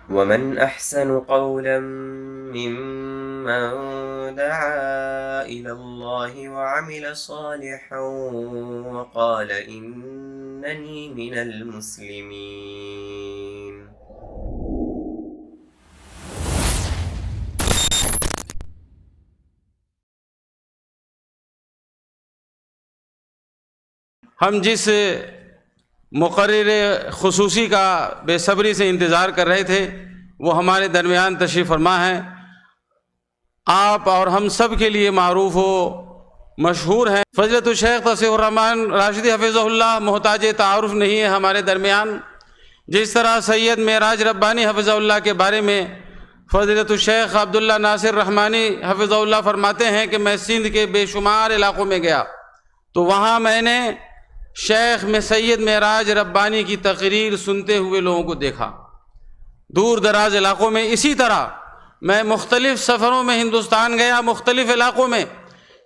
ومن أحسن قولا ممن دعا إلى الله وعمل صالحا وقال إنني من المسلمين. ہم جس مقرر خصوصی کا بے صبری سے انتظار کر رہے تھے وہ ہمارے درمیان تشریف فرما ہے. آپ اور ہم سب کے لیے معروف و مشہور ہیں. فضیلت الشیخ توصیف الرحمن راشدی حفظہ اللہ محتاج تعارف نہیں ہے ہمارے درمیان. جس طرح سید معراج ربانی حفظہ اللہ کے بارے میں فضیلت الشیخ عبداللہ ناصر رحمانی حفظہ اللہ فرماتے ہیں کہ میں سندھ کے بے شمار علاقوں میں گیا تو وہاں میں نے شیخ میں سید معراج ربانی کی تقریر سنتے ہوئے لوگوں کو دیکھا. دور دراز علاقوں میں اسی طرح میں مختلف سفروں میں ہندوستان گیا مختلف علاقوں میں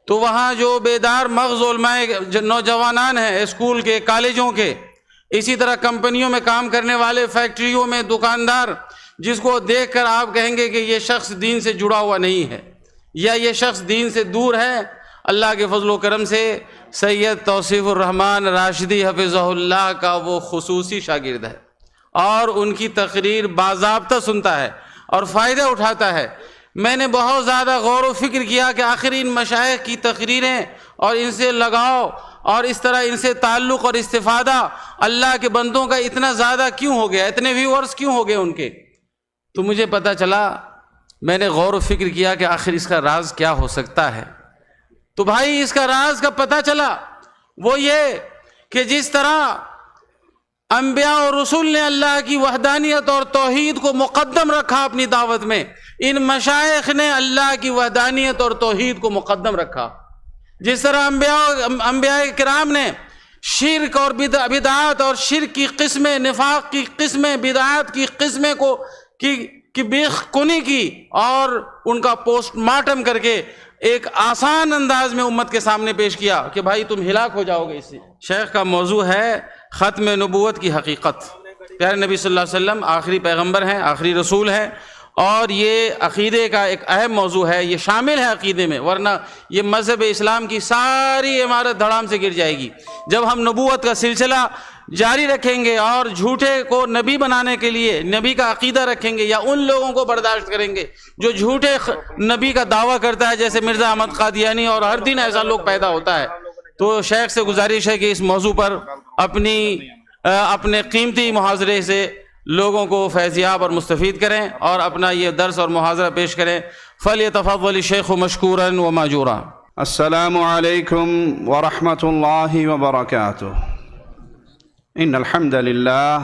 تو وہاں جو بیدار مغز علماء نوجوانان ہیں اسکول کے کالجوں کے اسی طرح کمپنیوں میں کام کرنے والے فیکٹریوں میں دکاندار جس کو دیکھ کر آپ کہیں گے کہ یہ شخص دین سے جڑا ہوا نہیں ہے یا یہ شخص دین سے دور ہے. اللہ کے فضل و کرم سے سید توصیف الرحمن راشدی حفظہ اللہ کا وہ خصوصی شاگرد ہے اور ان کی تقریر باضابطہ سنتا ہے اور فائدہ اٹھاتا ہے. میں نے بہت زیادہ غور و فکر کیا کہ آخر ان مشائخ کی تقریریں اور ان سے لگاؤ اور اس طرح ان سے تعلق اور استفادہ اللہ کے بندوں کا اتنا زیادہ کیوں ہو گیا, اتنے ویورز کیوں ہو گئے ان کے. تو مجھے پتہ چلا, میں نے غور و فکر کیا کہ آخر اس کا راز کیا ہو سکتا ہے. تو بھائی اس کا راز کا پتہ چلا وہ یہ کہ جس طرح انبیاء اور رسول نے اللہ کی وحدانیت اور توحید کو مقدم رکھا اپنی دعوت میں, ان مشائخ نے اللہ کی وحدانیت اور توحید کو مقدم رکھا. جس طرح انبیاء کرام نے شرک اور بدعات اور شرک کی قسمیں, نفاق کی قسمیں, بدعات کی قسمیں کو کی بیخ کنی کی اور ان کا پوسٹ مارٹم کر کے ایک آسان انداز میں امت کے سامنے پیش کیا کہ بھائی تم ہلاک ہو جاؤ گے. اس سے شیخ کا موضوع ہے ختم نبوت کی حقیقت. پیارے نبی صلی اللہ علیہ وسلم آخری پیغمبر ہیں, آخری رسول ہیں اور یہ عقیدے کا ایک اہم موضوع ہے. یہ شامل ہے عقیدے میں, ورنہ یہ مذہب اسلام کی ساری عمارت دھڑام سے گر جائے گی. جب ہم نبوت کا سلسلہ جاری رکھیں گے اور جھوٹے کو نبی بنانے کے لیے نبی کا عقیدہ رکھیں گے یا ان لوگوں کو برداشت کریں گے جو جھوٹے نبی کا دعویٰ کرتا ہے جیسے مرزا احمد قادیانی, اور ہر دن ایسا لوگ پیدا ہوتا ہے. تو شیخ سے گزارش ہے کہ اس موضوع پر اپنے قیمتی محاضرے سے لوگوں کو فیضیاب اور مستفید کریں اور اپنا یہ درس اور محاضرہ پیش کریں. فلیتفضل الشیخ مشکورا و ماجورا. السلام علیکم ورحمۃ اللہ وبرکاتہ. ان الحمد للہ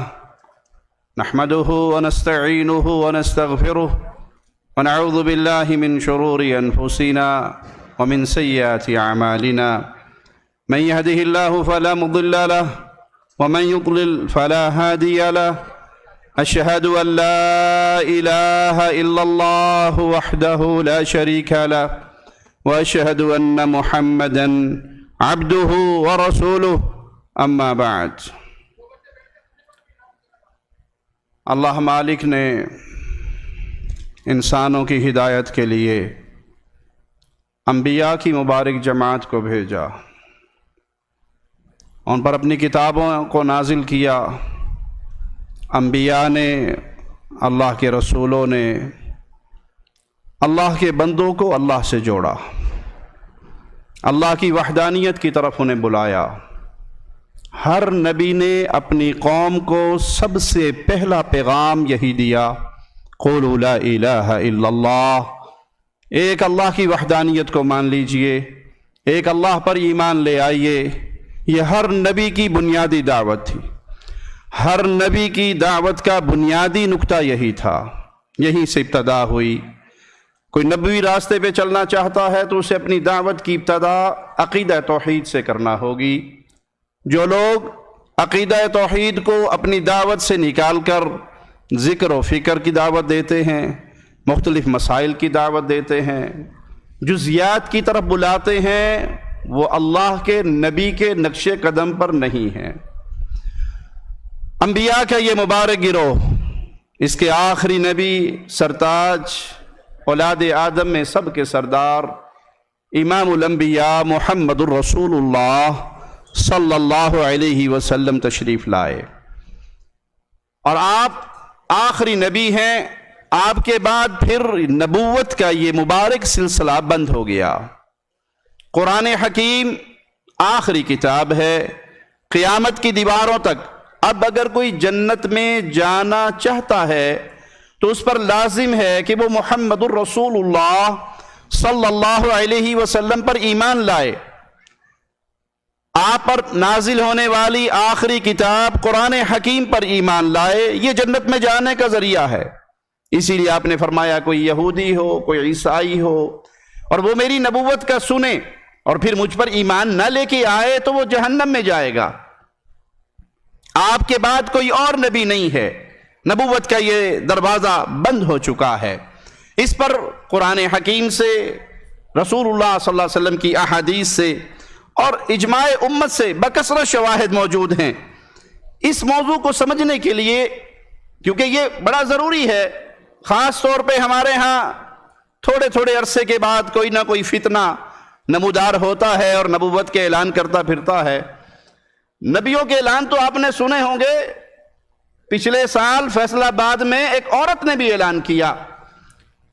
نحمده ونستعینه ونستغفره ونعوذ باللہ من شرور انفسنا ومن سیئات اعمالنا. من يهده الله فلا مضل له ومن يضلل فلا هادي له. أشهد أن لا إله إلا الله وحده لا شريك له وأشهد أن محمدا عبده ورسوله. أما بعد. اللہ مالک نے انسانوں کی ہدایت کے لیے انبیاء کی مبارک جماعت کو بھیجا, ان پر اپنی کتابوں کو نازل کیا. انبیاء نے, اللہ کے رسولوں نے اللہ کے بندوں کو اللہ سے جوڑا, اللہ کی وحدانیت کی طرف انہیں بلایا. ہر نبی نے اپنی قوم کو سب سے پہلا پیغام یہی دیا, قولوا لا الہ الا اللہ. ایک اللہ کی وحدانیت کو مان لیجئے, ایک اللہ پر ایمان لے آئیے. یہ ہر نبی کی بنیادی دعوت تھی. ہر نبی کی دعوت کا بنیادی نقطہ یہی تھا, یہیں سے ابتدا ہوئی. کوئی نبوی راستے پہ چلنا چاہتا ہے تو اسے اپنی دعوت کی ابتدا عقیدہ توحید سے کرنا ہوگی. جو لوگ عقیدہ توحید کو اپنی دعوت سے نکال کر ذکر و فکر کی دعوت دیتے ہیں, مختلف مسائل کی دعوت دیتے ہیں, جزیات کی طرف بلاتے ہیں, وہ اللہ کے نبی کے نقش قدم پر نہیں ہیں. انبیاء کا یہ مبارک گروہ اس کے آخری نبی سرتاج اولاد آدم میں سب کے سردار امام الانبیاء محمد الرسول اللہ صلی اللہ علیہ وسلم تشریف لائے، اور آپ آخری نبی ہیں۔ آپ کے بعد پھر نبوت کا یہ مبارک سلسلہ بند ہو گیا۔ قرآن حکیم آخری کتاب ہے، قیامت کی دیواروں تک۔ اب اگر کوئی جنت میں جانا چاہتا ہے تو اس پر لازم ہے کہ وہ محمد الرسول اللہ صلی اللہ علیہ وسلم پر ایمان لائے، آپ پر نازل ہونے والی آخری کتاب قرآن حکیم پر ایمان لائے۔ یہ جنت میں جانے کا ذریعہ ہے۔ اسی لیے آپ نے فرمایا کوئی یہودی ہو، کوئی عیسائی ہو، اور وہ میری نبوت کا سنے اور پھر مجھ پر ایمان نہ لے کے آئے تو وہ جہنم میں جائے گا۔ آپ کے بعد کوئی اور نبی نہیں ہے، نبوت کا یہ دروازہ بند ہو چکا ہے۔ اس پر قرآن حکیم سے، رسول اللہ صلی اللہ علیہ وسلم کی احادیث سے اور اجماع امت سے بکثرت شواہد موجود ہیں۔ اس موضوع کو سمجھنے کے لیے، کیونکہ یہ بڑا ضروری ہے، خاص طور پہ ہمارے ہاں تھوڑے تھوڑے عرصے کے بعد کوئی نہ کوئی فتنہ نمودار ہوتا ہے اور نبوت کے اعلان کرتا پھرتا ہے۔ نبیوں کے اعلان تو آپ نے سنے ہوں گے۔ پچھلے سال فیصل آباد میں ایک عورت نے بھی اعلان کیا،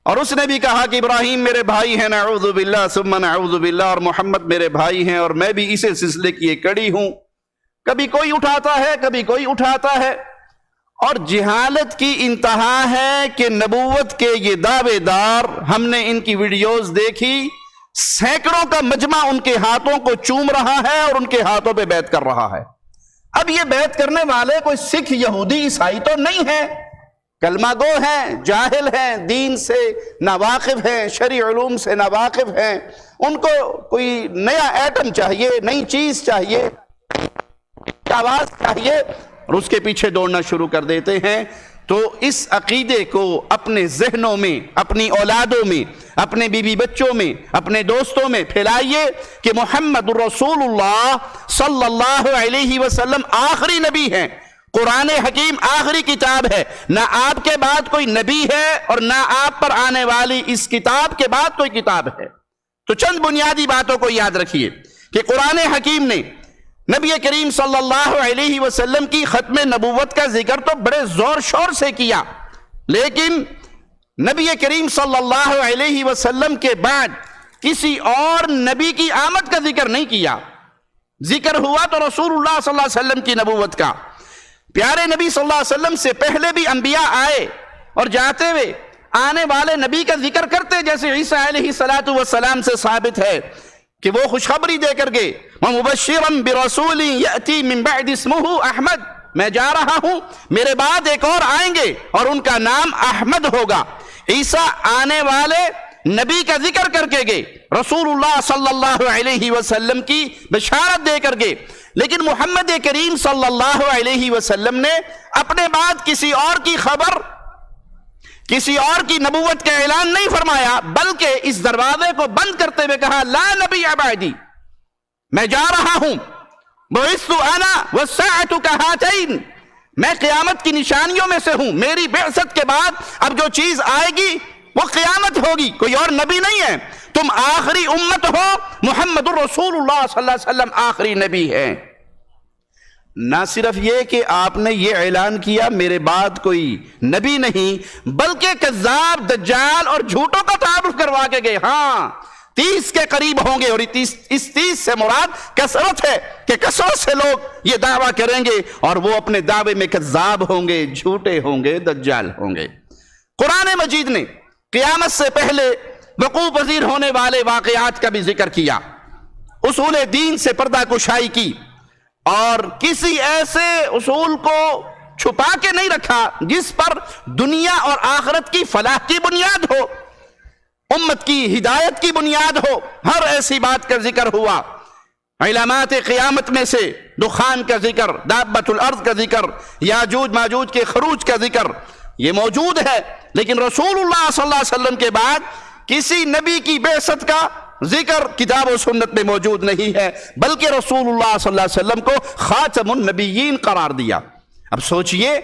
اور اس نے بھی کہا کہ ابراہیم میرے بھائی ہیں، نعوذ باللہ ثم نعوذ باللہ، اور محمد میرے بھائی ہیں، اور میں بھی اسی سلسلے کی ایک کڑی ہوں۔ کبھی کوئی اٹھاتا ہے، کبھی کوئی اٹھاتا ہے، اور جہالت کی انتہا ہے کہ نبوت کے یہ دعوے دار، ہم نے ان کی ویڈیوز دیکھی، سینکڑوں کا مجمع ان کے ہاتھوں کو چوم رہا ہے اور ان کے ہاتھوں پہ بیعت کر رہا ہے۔ اب یہ بیعت کرنے والے کوئی سکھ، یہودی، عیسائی تو نہیں ہیں، کلمہ گو ہیں، جاہل ہیں، دین سے ناواقف ہیں، شرعی علوم سے ناواقف ہیں۔ ان کو کوئی نیا ایٹم چاہیے، نئی چیز چاہیے، آواز چاہیے، اور اس کے پیچھے دوڑنا شروع کر دیتے ہیں۔ تو اس عقیدے کو اپنے ذہنوں میں، اپنی اولادوں میں، اپنے بیوی بچوں میں، اپنے دوستوں میں پھیلائیے کہ محمد الرسول اللہ صلی اللہ علیہ وسلم آخری نبی ہیں، قرآن حکیم آخری کتاب ہے، نہ آپ کے بعد کوئی نبی ہے اور نہ آپ پر آنے والی اس کتاب کے بعد کوئی کتاب ہے۔ تو چند بنیادی باتوں کو یاد رکھیے کہ قرآن حکیم نے نبی کریم صلی اللہ علیہ وسلم کی ختم نبوت کا ذکر تو بڑے زور شور سے کیا، لیکن نبی کریم صلی اللہ علیہ وسلم کے بعد کسی اور نبی کی آمد کا ذکر نہیں کیا۔ ذکر ہوا تو رسول اللہ صلی اللہ علیہ وسلم کی نبوت کا۔ پیارے نبی صلی اللہ علیہ وسلم سے پہلے بھی انبیاء آئے اور جاتے ہوئے آنے والے نبی کا ذکر کرتے، جیسے عیسیٰ علیہ السلام سے ثابت ہے کہ وہ خوشخبری دے کر گئے، وَمُبَشِّرًا بِرَسُولٍ يَأْتِي مِن بَعْدِ اسْمُهُ احمد، میں جا رہا ہوں، میرے بعد ایک اور آئیں گے اور ان کا نام احمد ہوگا۔ عیسیٰ آنے والے نبی کا ذکر کر کے گئے، رسول اللہ صلی اللہ علیہ وسلم کی بشارت دے کر گئے، لیکن محمد کریم صلی اللہ علیہ وسلم نے اپنے بعد کسی اور کی خبر، کسی اور کی نبوت کا اعلان نہیں فرمایا، بلکہ اس دروازے کو بند کرتے ہوئے کہا لا نبی بعدی، میں جا رہا ہوں، بعثت انا والساعة كهاتين، میں قیامت کی نشانیوں میں سے ہوں، میری بعثت کے بعد اب جو چیز آئے گی وہ قیامت ہوگی، کوئی اور نبی نہیں ہے، تم آخری امت ہو، محمد الرسول اللہ صلی اللہ علیہ وسلم آخری نبی ہے۔ نہ صرف یہ کہ آپ نے یہ اعلان کیا میرے بعد کوئی نبی نہیں، بلکہ کذاب، دجال اور جھوٹوں کا تعارف کروا کے گئے۔ ہاں 30 کے قریب ہوں گے، اور اس 30 سے مراد کثرت ہے کہ کثرت سے لوگ یہ دعویٰ کریں گے اور وہ اپنے دعوے میں کذاب ہوں گے، جھوٹے ہوں گے، دجال ہوں گے۔ قرآن مجید نے قیامت سے پہلے وقوع پذیر ہونے والے واقعات کا بھی ذکر کیا، اصول دین سے پردہ کشائی کی، اور کسی ایسے اصول کو چھپا کے نہیں رکھا جس پر دنیا اور آخرت کی فلاح کی بنیاد ہو، امت کی ہدایت کی بنیاد ہو۔ ہر ایسی بات کا ذکر ہوا، علامات قیامت میں سے دخان کا ذکر، دابۃ الارض کا ذکر، یاجوج ماجوج کے خروج کا ذکر، یہ موجود ہے، لیکن رسول اللہ صلی اللہ علیہ وسلم کے بعد کسی نبی کی بعثت کا ذکر کتاب و سنت میں موجود نہیں ہے، بلکہ رسول اللہ صلی اللہ علیہ وسلم کو خاتم النبیین قرار دیا۔ اب سوچئے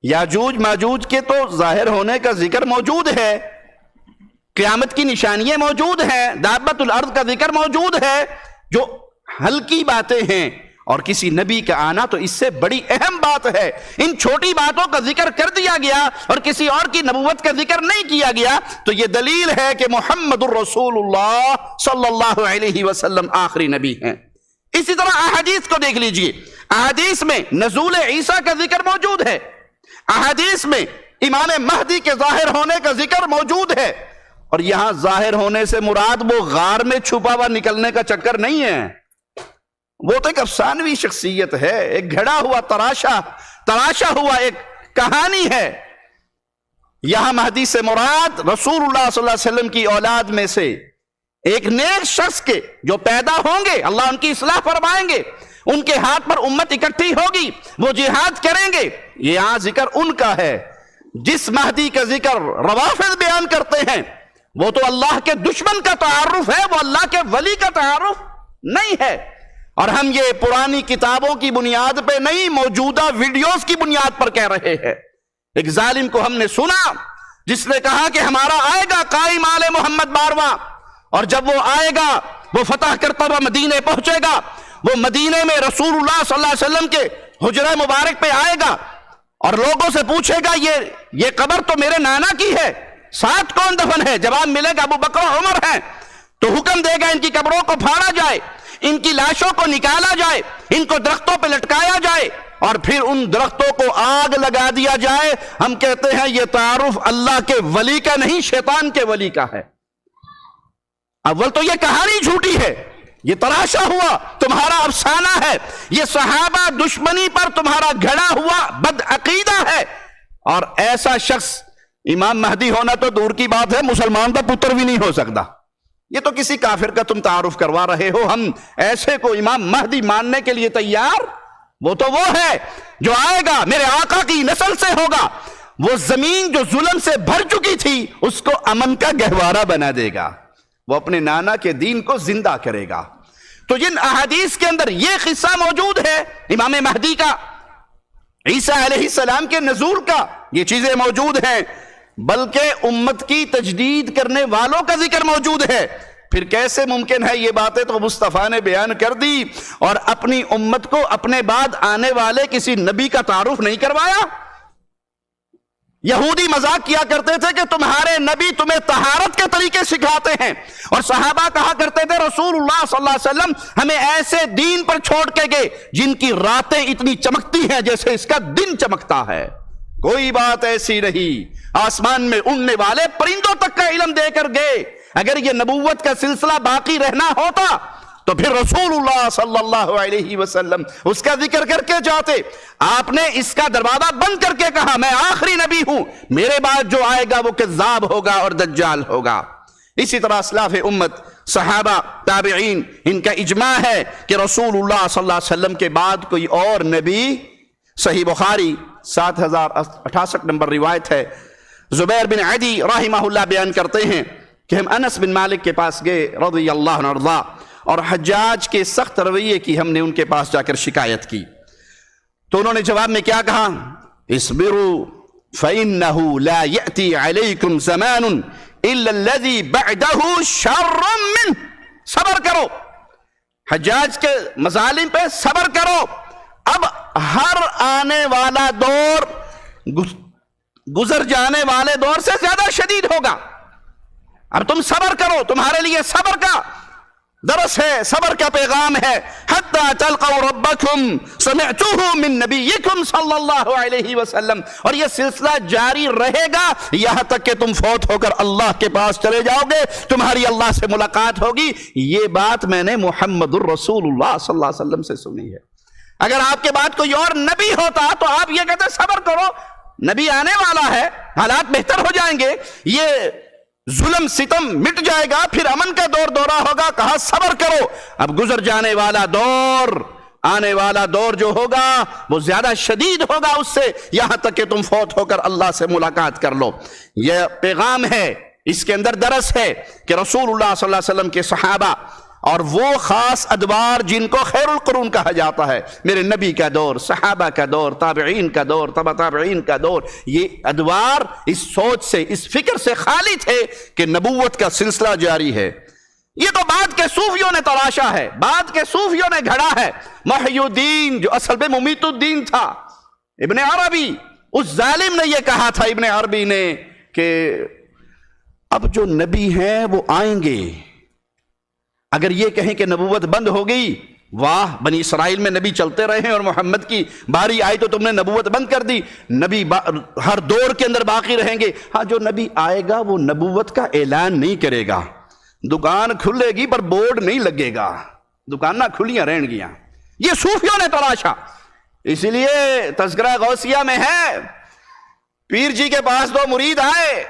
یاجوج ماجوج کے تو ظاہر ہونے کا ذکر موجود ہے، قیامت کی نشانیاں موجود ہیں، دابت الارض کا ذکر موجود ہے، جو ہلکی باتیں ہیں، اور کسی نبی کا آنا تو اس سے بڑی اہم بات ہے۔ ان چھوٹی باتوں کا ذکر کر دیا گیا اور کسی اور کی نبوت کا ذکر نہیں کیا گیا، تو یہ دلیل ہے کہ محمد الرسول اللہ صلی اللہ علیہ وسلم آخری نبی ہیں۔ اسی طرح احادیث کو دیکھ لیجئے، احادیث میں نزول عیسیٰ کا ذکر موجود ہے، احادیث میں امام مہدی کے ظاہر ہونے کا ذکر موجود ہے، اور یہاں ظاہر ہونے سے مراد وہ غار میں چھپا ہوا نکلنے کا چکر نہیں ہے، وہ تو ایک افسانوی شخصیت ہے، ایک گھڑا ہوا تراشا ہوا ایک کہانی ہے۔ یہاں مہدی سے مراد رسول اللہ صلی اللہ علیہ وسلم کی اولاد میں سے ایک نیک شخص کے جو پیدا ہوں گے، اللہ ان کی اصلاح فرمائیں گے، ان کے ہاتھ پر امت اکٹھی ہوگی، وہ جہاد کریں گے۔ یہاں ذکر ان کا ہے۔ جس مہدی کا ذکر روافض بیان کرتے ہیں وہ تو اللہ کے دشمن کا تعارف ہے، وہ اللہ کے ولی کا تعارف نہیں ہے۔ اور ہم یہ پرانی کتابوں کی بنیاد پہ نہیں، موجودہ ویڈیوز کی بنیاد پر کہہ رہے ہیں۔ ایک ظالم کو ہم نے سنا جس نے کہا کہ ہمارا آئے گا قائم آل محمد 12واں، اور جب وہ آئے گا وہ فتح کرتا ہوا مدینے پہنچے گا، وہ مدینے میں رسول اللہ صلی اللہ علیہ وسلم کے حجرہ مبارک پہ آئے گا اور لوگوں سے پوچھے گا یہ قبر تو میرے نانا کی ہے، ساتھ کون دفن ہے؟ جواب ملے گا ابو بکر و عمر ہیں، تو حکم دے گا ان کی قبروں کو پھاڑا جائے، ان کی لاشوں کو نکالا جائے، ان کو درختوں پہ لٹکایا جائے، اور پھر ان درختوں کو آگ لگا دیا جائے۔ ہم کہتے ہیں یہ تعارف اللہ کے ولی کا نہیں، شیطان کے ولی کا ہے۔ اول تو یہ کہانی جھوٹی ہے، یہ تراشا ہوا تمہارا افسانہ ہے، یہ صحابہ دشمنی پر تمہارا گھڑا ہوا بد عقیدہ ہے، اور ایسا شخص امام مہدی ہونا تو دور کی بات ہے، مسلمان کا پتر بھی نہیں ہو سکتا۔ یہ تو کسی کافر کا تم تعارف کروا رہے ہو۔ ہم ایسے کو امام مہدی ماننے کے لیے تیار؟ وہ تو وہ ہے جو آئے گا، میرے آقا کی نسل سے ہوگا، وہ زمین جو ظلم سے بھر چکی تھی اس کو امن کا گہوارہ بنا دے گا، وہ اپنے نانا کے دین کو زندہ کرے گا۔ تو جن احادیث کے اندر یہ قصہ موجود ہے امام مہدی کا، عیسیٰ علیہ السلام کے نزول کا، یہ چیزیں موجود ہیں، بلکہ امت کی تجدید کرنے والوں کا ذکر موجود ہے۔ پھر کیسے ممکن ہے؟ یہ باتیں تو مصطفیٰ نے بیان کر دی اور اپنی امت کو اپنے بعد آنے والے کسی نبی کا تعارف نہیں کروایا۔ یہودی مذاق کیا کرتے تھے کہ تمہارے نبی تمہیں طہارت کے طریقے سکھاتے ہیں، اور صحابہ کہا کرتے تھے رسول اللہ صلی اللہ علیہ وسلم ہمیں ایسے دین پر چھوڑ کے گئے جن کی راتیں اتنی چمکتی ہیں جیسے اس کا دن چمکتا ہے۔ کوئی بات ایسی نہیں، آسمان میں اڑنے والے پرندوں تک کا علم دے کر گئے۔ اگر یہ نبوت کا سلسلہ باقی رہنا ہوتا تو پھر رسول اللہ صلی اللہ علیہ وسلم اس کا ذکر کر کے جاتے۔ آپ نے اس کا دروازہ بند کر کے کہا میں آخری نبی ہوں، میرے بعد جو آئے گا وہ کذاب ہوگا اور دجال ہوگا۔ اسی طرح اسلاف امت، صحابہ، تابعین، ان کا اجماع ہے کہ رسول اللہ صلی اللہ علیہ وسلم کے بعد کوئی اور نبی، صحیح بخاری 7068 نمبر روایت ہے، زبیر بن عدی رحمہ اللہ بیان کرتے ہیں کہ ہم انس بن مالک کے پاس گئے رضی اللہ عنہ ارضا، اور حجاج کے سخت رویے کی ہم نے ان کے پاس جا کر شکایت کی، تو انہوں نے جواب میں کیا کہا؟ اصبروا فإنه لا يأتي عليكم زمان إلا الذي بعده شر منه۔ صبر کرو، حجاج کے مظالم پہ صبر کرو، اب ہر آنے والا دور گزر جانے والے دور سے زیادہ شدید ہوگا۔ اب تم صبر کرو، تمہارے لیے صبر کا درس ہے، صبر کا پیغام ہے۔ حتی تلقوا ربکم سمعتوہ من نبیکم صلی اللہ علیہ وسلم، اور یہ سلسلہ جاری رہے گا یہاں تک کہ تم فوت ہو کر اللہ کے پاس چلے جاؤ گے، تمہاری اللہ سے ملاقات ہوگی۔ یہ بات میں نے محمد الرسول اللہ صلی اللہ علیہ وسلم سے سنی ہے۔ اگر آپ کے بعد کوئی اور نبی ہوتا تو آپ یہ کہتے صبر کرو، نبی آنے والا ہے، حالات بہتر ہو جائیں گے، یہ ظلم ستم مٹ جائے گا، پھر امن کا دور دورہ ہوگا، کہا صبر کرو۔ اب گزر جانے والا دور، آنے والا دور جو ہوگا وہ زیادہ شدید ہوگا اس سے، یہاں تک کہ تم فوت ہو کر اللہ سے ملاقات کر لو۔ یہ پیغام ہے، اس کے اندر درس ہے کہ رسول اللہ صلی اللہ علیہ وسلم کے صحابہ اور وہ خاص ادوار جن کو خیر القرون کہا جاتا ہے، میرے نبی کا دور، صحابہ کا دور، تابعین کا دور، تبع تابعین کا دور، یہ ادوار اس سوچ سے، اس فکر سے خالی تھے کہ نبوت کا سلسلہ جاری ہے۔ یہ تو بعد کے صوفیوں نے تراشا ہے، بعد کے صوفیوں نے گھڑا ہے۔ محی الدین جو اصل میں ممیت الدین تھا، ابن عربی، اس ظالم نے یہ کہا تھا، ابن عربی نے، کہ اب جو نبی ہیں وہ آئیں گے، اگر یہ کہیں کہ نبوت بند ہو گئی، واہ بنی اسرائیل میں نبی چلتے رہے ہیں اور محمد کی باری آئی تو تم نے نبوت بند کر دی، نبی ہر دور کے اندر باقی رہیں گے۔ ہاں جو نبی آئے گا وہ نبوت کا اعلان نہیں کرے گا، دکان کھلے گی پر بورڈ نہیں لگے گا، دکان نہ کھلیاں رہن گیاں۔ یہ صوفیوں نے تراشا، اسی لیے تذکرہ غوثیہ میں ہے، پیر جی کے پاس دو مرید آئے،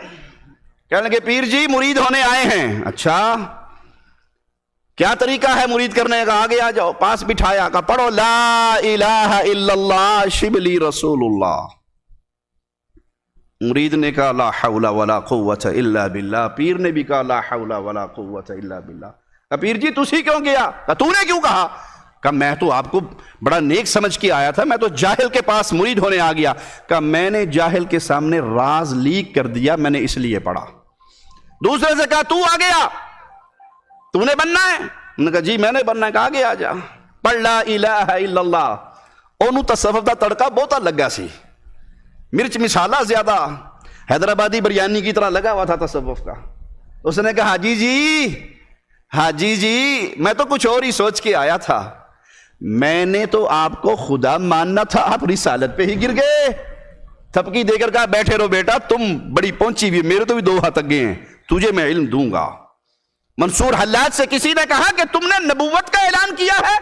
کہنے لگے پیر جی مرید ہونے آئے ہیں۔ اچھا کیا طریقہ ہے مرید کرنے کا؟ آگے آ جاؤ۔ پاس بٹھایا، کہا پڑھو لا الہ الا اللہ شبلی رسول اللہ۔ مرید نے کہا لا حول ولا قوت الا باللہ، پیر نے بھی کہا لا حول ولا قوت الا باللہ۔ کہا پیر جی تسی کیوں گیا؟ کہا تو نے کیوں کہا؟ کہا میں تو آپ کو بڑا نیک سمجھ کے آیا تھا، میں تو جاہل کے پاس مرید ہونے آ گیا۔ کہا میں نے جاہل کے سامنے راز لیک کر دیا، میں نے اس لیے پڑھا۔ دوسرے سے کہا تو آ گیا، تو نے بننا ہے؟ انہوں نے کہا جی میں نے بننا ہے۔ کہا آگے آ جا، پڑھ لا الہ الا اللہ۔ انہوں تصوف دا تڑکا بہتا لگا سی، مرچ مسالہ زیادہ، حیدرآبادی بریانی کی طرح لگا ہوا تھا تصوف کا۔ اس نے کہا حاجی جی میں تو کچھ اور ہی سوچ کے آیا تھا، میں نے تو آپ کو خدا ماننا تھا، آپ رسالت پہ ہی گر گئے۔ تھپکی دے کر کہا بیٹھے رہو بیٹا، تم بڑی پہنچی ہوئی، میرے تو بھی 2 ہاتھ گئے ہیں، تجھے میں علم دوں گا۔ منصور حلاج سے کسی نے کہا کہ تم نے نبوت کا اعلان کیا ہے؟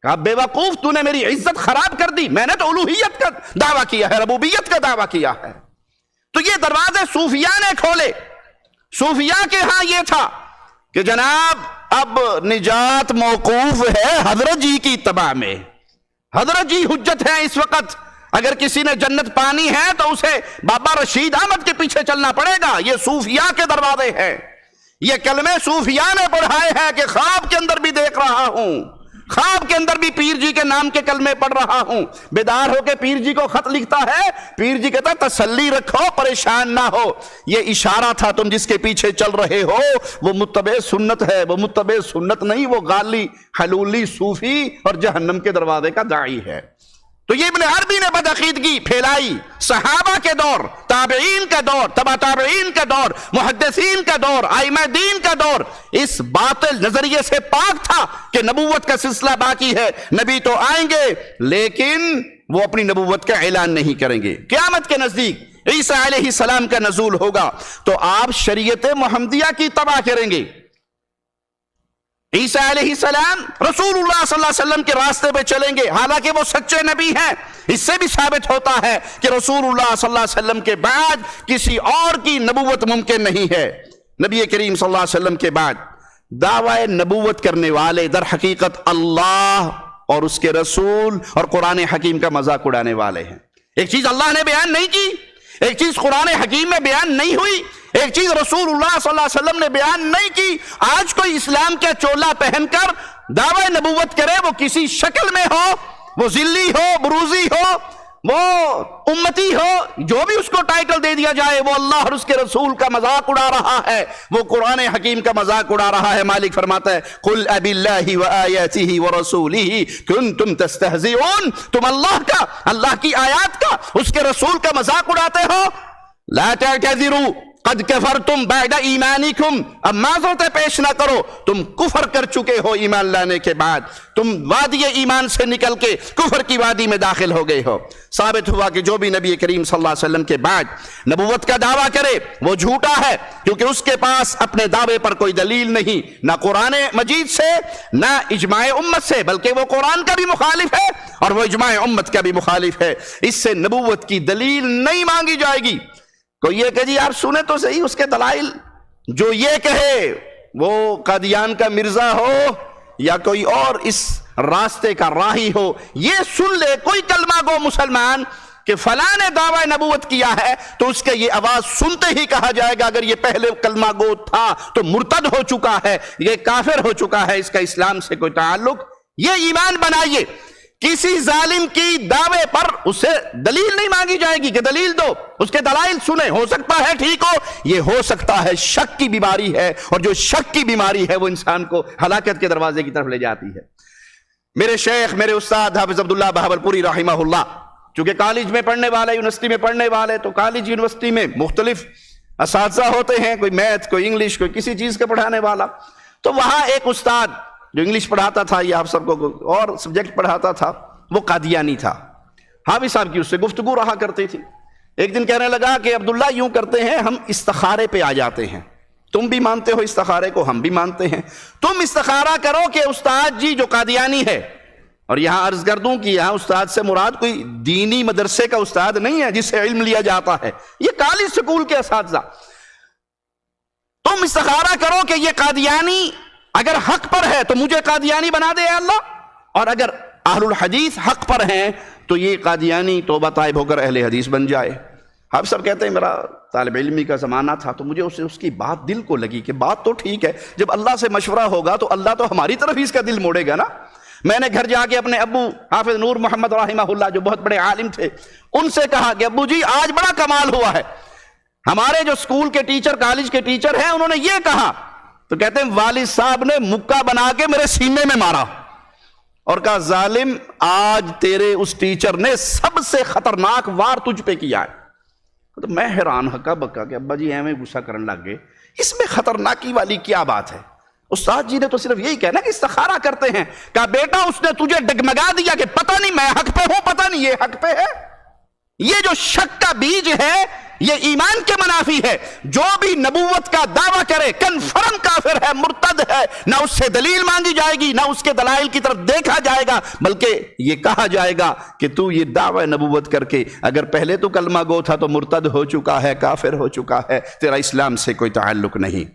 کہا بے وقوف، تو نے میری عزت خراب کر دی، میں نے تو الوہیت کا دعویٰ کیا ہے، ربوبیت کا دعویٰ کیا ہے۔ تو یہ دروازے صوفیاء نے کھولے۔ صوفیاء کے ہاں یہ تھا کہ جناب اب نجات موقوف ہے حضرت جی کی اتباع میں، حضرت جی حجت ہے اس وقت، اگر کسی نے جنت پانی ہے تو اسے بابا رشید احمد کے پیچھے چلنا پڑے گا۔ یہ صوفیاء کے دروازے ہیں، یہ کلمے صوفیاء نے پڑھائے ہیں کہ خواب کے اندر بھی دیکھ رہا ہوں، خواب کے اندر بھی پیر جی کے نام کے کلمے پڑھ رہا ہوں۔ بیدار ہو کے پیر جی کو خط لکھتا ہے، پیر جی کہتا ہے تسلی رکھو، پریشان نہ ہو، یہ اشارہ تھا، تم جس کے پیچھے چل رہے ہو وہ متبع سنت ہے، وہ متبع سنت نہیں، وہ غالی حلولی صوفی اور جہنم کے دروازے کا داعی ہے۔ تو یہ ابن عربی نے بدعقیدگی پھیلائی، صحابہ کے دور، تابعین کا دور، تبع تابعین کا دور، محدثین کا دور، ائمہ دین کا دور اس باطل نظریے سے پاک تھا کہ نبوت کا سلسلہ باقی ہے، نبی تو آئیں گے لیکن وہ اپنی نبوت کا اعلان نہیں کریں گے۔ قیامت کے نزدیک عیسیٰ علیہ السلام کا نزول ہوگا تو آپ شریعت محمدیہ کی تباہ کریں گے۔ عیسیٰ علیہ السلام رسول اللہ صلی اللہ علیہ وسلم کے راستے پہ چلیں گے، حالانکہ وہ سچے نبی ہیں۔ اس سے بھی ثابت ہوتا ہے کہ رسول اللہ صلی اللہ علیہ وسلم کے بعد کسی اور کی نبوت ممکن نہیں ہے۔ نبی کریم صلی اللہ علیہ وسلم کے بعد دعوی نبوت کرنے والے در حقیقت اللہ اور اس کے رسول اور قرآن حکیم کا مذاق اڑانے والے ہیں۔ ایک چیز اللہ نے بیان نہیں کی، ایک چیز قرآن حکیم میں بیان نہیں ہوئی، ایک چیز رسول اللہ صلی اللہ علیہ وسلم نے بیان نہیں کی۔ آج کوئی اسلام کا چولا پہن کر دعوی نبوت کرے، وہ کسی شکل میں ہو، وہ ذلی ہو، بروزی ہو، وہ امتی ہو، جو بھی اس کو ٹائٹل دے دیا جائے، وہ اللہ اور اس کے رسول کا مذاق اڑا رہا ہے، وہ قرآن حکیم کا مذاق اڑا رہا ہے۔ مالک فرماتا ہے قُلْ أَبِاللَّهِ وَآيَاتِهِ وَرَسُولِهِ كُنْتُمْ تَسْتَهْزِئُونَ، تم اللہ کی آیات کا، اس کے رسول کا مذاق اڑاتے ہو۔ لَا تَعْتَذِرُوا قد کفرتم بعد ایمانکم، اب معذرتیں پیش نہ کرو، تم کفر کر چکے ہو ایمان لانے کے بعد، تم وادی ایمان سے نکل کے کفر کی وادی میں داخل ہو گئے ہو۔ ثابت ہوا کہ جو بھی نبی کریم صلی اللہ علیہ وسلم کے بعد نبوت کا دعویٰ کرے وہ جھوٹا ہے، کیونکہ اس کے پاس اپنے دعوے پر کوئی دلیل نہیں، نہ قرآن مجید سے نہ اجماع امت سے، بلکہ وہ قرآن کا بھی مخالف ہے اور وہ اجماع امت کا بھی مخالف ہے۔ اس سے نبوت کی دلیل نہیں مانگی جائے گی۔ کوئی یہ کہ جی آپ سنیں تو صحیح اس کے دلائل، جو یہ کہے وہ قادیان کا مرزا ہو یا کوئی اور اس راستے کا راہی ہو، یہ سن لے کوئی کلمہ گو مسلمان کہ فلاں نے دعویٰ نبوت کیا ہے تو اس کے یہ آواز سنتے ہی کہا جائے گا اگر یہ پہلے کلمہ گو تھا تو مرتد ہو چکا ہے، یہ کافر ہو چکا ہے، اس کا اسلام سے کوئی تعلق۔ یہ ایمان بنائیے، کسی ظالم کی دعوے پر اس سے دلیل نہیں مانگی جائے گی کہ دلیل دو، اس کے دلائل سنیں، ہو سکتا ہے ٹھیک ہو، یہ ہو سکتا ہے شک کی بیماری ہے، اور جو شک کی بیماری ہے وہ انسان کو ہلاکت کے دروازے کی طرف لے جاتی ہے۔ میرے شیخ، میرے استاد حافظ عبداللہ بہاولپوری رحمہ اللہ، چونکہ کالج میں پڑھنے والے، یونیورسٹی میں پڑھنے والے، تو کالج یونیورسٹی میں مختلف اساتذہ ہوتے ہیں، کوئی میتھ، کوئی انگلش، کوئی کسی چیز کا پڑھانے والا، تو وہاں ایک استاد جو انگلش پڑھاتا تھا یا آپ سب کو اور سبجیکٹ پڑھاتا تھا، وہ قادیانی تھا۔ حافظ صاحب کی اس سے گفتگو رہا کرتی تھی۔ ایک دن کہنے لگا کہ عبداللہ یوں کرتے ہیں، ہم استخارے پہ آ جاتے ہیں، تم بھی مانتے ہو استخارے کو، ہم بھی مانتے ہیں، تم استخارہ کرو کہ استاد جی جو قادیانی ہے، اور یہاں عرض کر دوں کہ یہاں استاد سے مراد کوئی دینی مدرسے کا استاد نہیں ہے جس سے علم لیا جاتا ہے، یہ کالج سکول کے اساتذہ، تم استخارہ کرو کہ یہ قادیانی اگر حق پر ہے تو مجھے قادیانی بنا دے اے اللہ، اور اگر اہل الحدیث حق پر ہیں تو یہ قادیانی توبہ طائب ہو کر اہل حدیث بن جائے۔ آپ سب کہتے ہیں میرا طالب علمی کا زمانہ تھا تو مجھے اس کی بات دل کو لگی کہ بات تو ٹھیک ہے، جب اللہ سے مشورہ ہوگا تو اللہ تو ہماری طرف ہی اس کا دل موڑے گا نا۔ میں نے گھر جا کے اپنے ابو حافظ نور محمد رحمہ اللہ جو بہت بڑے عالم تھے ان سے کہا کہ ابو جی آج بڑا کمال ہوا ہے، ہمارے جو اسکول کے ٹیچر، کالج کے ٹیچر ہیں، انہوں نے یہ کہا، تو کہتے ہیں والد صاحب نے مکہ بنا کے میرے سینے میں مارا اور کہا ظالم آج تیرے اس ٹیچر نے سب سے خطرناک وار تجھ پہ کیا ہے۔ تو میں حیران ہکا بکا کہ ابا جی ایویں غصہ کرنے لگ گئے، اس میں خطرناکی والی کیا بات ہے؟ استاد جی نے تو صرف یہی کہنا کہ استخارہ کرتے ہیں، کہا بیٹا اس نے تجھے ڈگمگا دیا کہ پتہ نہیں میں حق پہ ہوں، پتہ نہیں یہ حق پہ ہے۔ یہ جو شک کا بیج ہے یہ ایمان کے منافی ہے، جو بھی نبوت کا دعویٰ کرے کنفرم کافر ہے، مرتد ہے، نہ اس سے دلیل مانگی جائے گی، نہ اس کے دلائل کی طرف دیکھا جائے گا، بلکہ یہ کہا جائے گا کہ تو یہ دعویٰ نبوت کر کے اگر پہلے تو کلمہ گو تھا تو مرتد ہو چکا ہے، کافر ہو چکا ہے، تیرا اسلام سے کوئی تعلق نہیں۔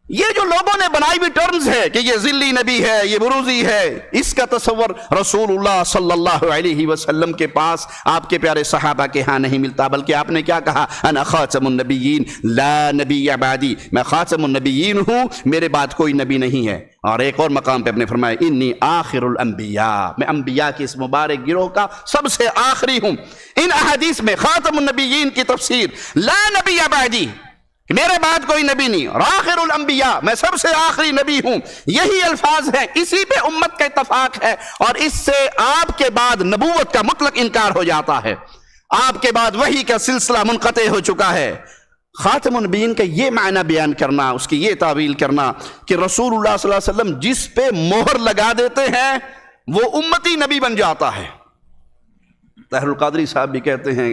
یہ جو لوگوں نے بنائی ہوئی ٹرمز ہے کہ یہ ذلی نبی ہے، یہ بروزی ہے، اس کا تصور رسول اللہ صلی اللہ علیہ وسلم کے پاس، آپ کے پیارے صحابہ کے ہاں نہیں ملتا، بلکہ آپ نے کیا کہا؟ انا خاتم النبیین لا نبی بعدی، میں خاتم النبیین ہوں، میرے بعد کوئی نبی نہیں ہے۔ اور ایک اور مقام پہ اپنے فرمایا انی آخر الانبیاء، میں انبیاء کی اس مبارک گروہ کا سب سے آخری ہوں۔ ان احادیث میں خاتم النبیین کی تفسیر لا نبی بعدی، میرے بعد کوئی نبی نہیں، اور آخر الانبیاء، میں سب سے آخری نبی ہوں، یہی الفاظ ہیں، اسی پہ امت کا اتفاق ہے، اور اس سے آپ کے بعد نبوت کا مطلق انکار ہو جاتا ہے، آپ کے بعد وحی کا سلسلہ منقطع ہو چکا ہے۔ خاتم النبیین کا یہ معنی بیان کرنا، اس کی یہ تعویل کرنا کہ رسول اللہ صلی اللہ علیہ وسلم جس پہ مہر لگا دیتے ہیں وہ امتی نبی بن جاتا ہے۔ طاہر القادری صاحب بھی کہتے ہیں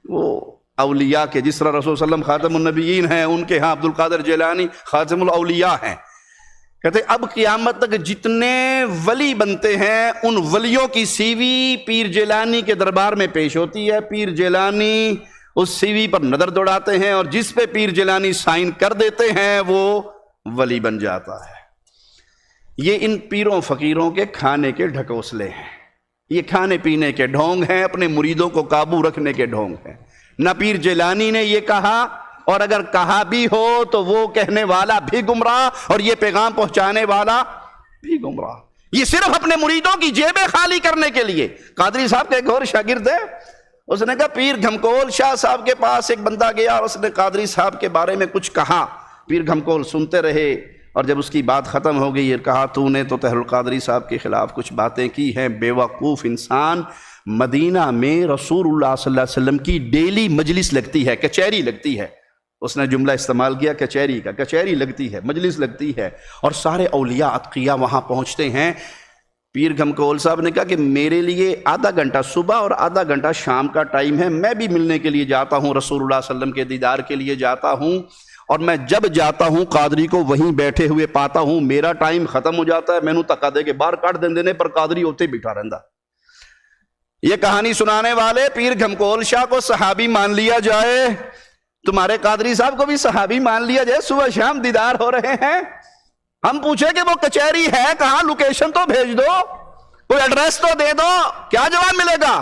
وہ اولیاء کے جس طرح رسول صلی اللہ علیہ وسلم خاتم النبیین ہیں، ان کے ہاں عبد القادر جیلانی خاتم الاولیاء ہیں۔ کہتے ہیں اب قیامت تک جتنے ولی بنتے ہیں ان ولیوں کی سی وی پیر جیلانی کے دربار میں پیش ہوتی ہے، پیر جیلانی اس سی وی پر نظر دوڑاتے ہیں اور جس پہ پیر جیلانی سائن کر دیتے ہیں وہ ولی بن جاتا ہے۔ یہ ان پیروں فقیروں کے کھانے کے ڈھکوسلے ہیں، یہ کھانے پینے کے ڈھونگ ہیں، اپنے مریدوں کو قابو رکھنے کے ڈھونگ ہیں۔ نہ پیر جیلانی نے یہ کہا، اور اگر کہا بھی ہو تو وہ کہنے والا بھی گمراہ اور یہ پیغام پہنچانے والا بھی گمراہ، یہ صرف اپنے مریدوں کی جیبیں خالی کرنے کے لیے۔ قادری صاحب کے ایک اور شاگرد ہے، اس نے کہا پیر گھمکول شاہ صاحب کے پاس ایک بندہ گیا اور اس نے قادری صاحب کے بارے میں کچھ کہا، پیر گھمکول سنتے رہے، اور جب اس کی بات ختم ہو گئی یہ کہا تو نے تو طاہر القادری صاحب کے خلاف کچھ باتیں کی ہیں، بے وقوف انسان۔ مدینہ میں رسول اللہ صلی اللہ علیہ وسلم کی ڈیلی مجلس لگتی ہے، کچہری لگتی ہے، اس نے جملہ استعمال کیا کچہری کا، کچہری لگتی ہے، مجلس لگتی ہے، اور سارے اولیاء اتقیاء وہاں پہنچتے ہیں۔ پیر گھمکول صاحب نے کہا کہ میرے لیے آدھا گھنٹہ صبح اور آدھا گھنٹہ شام کا ٹائم ہے، میں بھی ملنے کے لیے جاتا ہوں، رسول اللہ صلی اللہ علیہ وسلم کے دیدار کے لیے جاتا ہوں، اور میں جب جاتا ہوں قادری کو وہیں بیٹھے ہوئے پاتا ہوں، میرا ٹائم ختم ہو جاتا ہے، میں نوں تکا دے کے باہر کٹ دینے پر قادری ہوتے بیٹھا رہندا۔ یہ کہانی سنانے والے پیر گھمکول شاہ کو صحابی مان لیا جائے، تمہارے قادری صاحب کو بھی صحابی مان لیا جائے، صبح شام دیدار ہو رہے ہیں، ہم پوچھیں کہ وہ کچہری ہے کہاں، لوکیشن تو بھیج دو، کوئی ایڈریس تو دے دو، کیا جواب ملے گا؟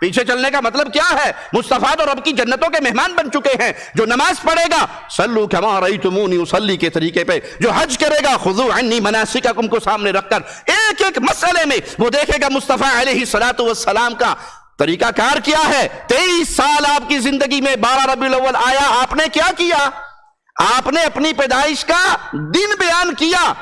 پیچھے چلنے کا مطلب کیا ہے؟ مصطفیٰ تو رب کی جنتوں کے مہمان بن چکے ہیں. جو نماز پڑھے گا صلو کما رأیتمونی اصلی کے طریقے پہ، جو حج کرے گا خذو عنی مناسککم کو سامنے رکھ کر ایک ایک مسئلے میں وہ دیکھے گا مصطفیٰ علیہ السلام کا طریقہ کار کیا ہے. 23 سال آپ کی زندگی میں 12 ربیع الاول آیا، آپ نے کیا کیا؟ آپ نے اپنی پیدائش کا دن بیان کیا،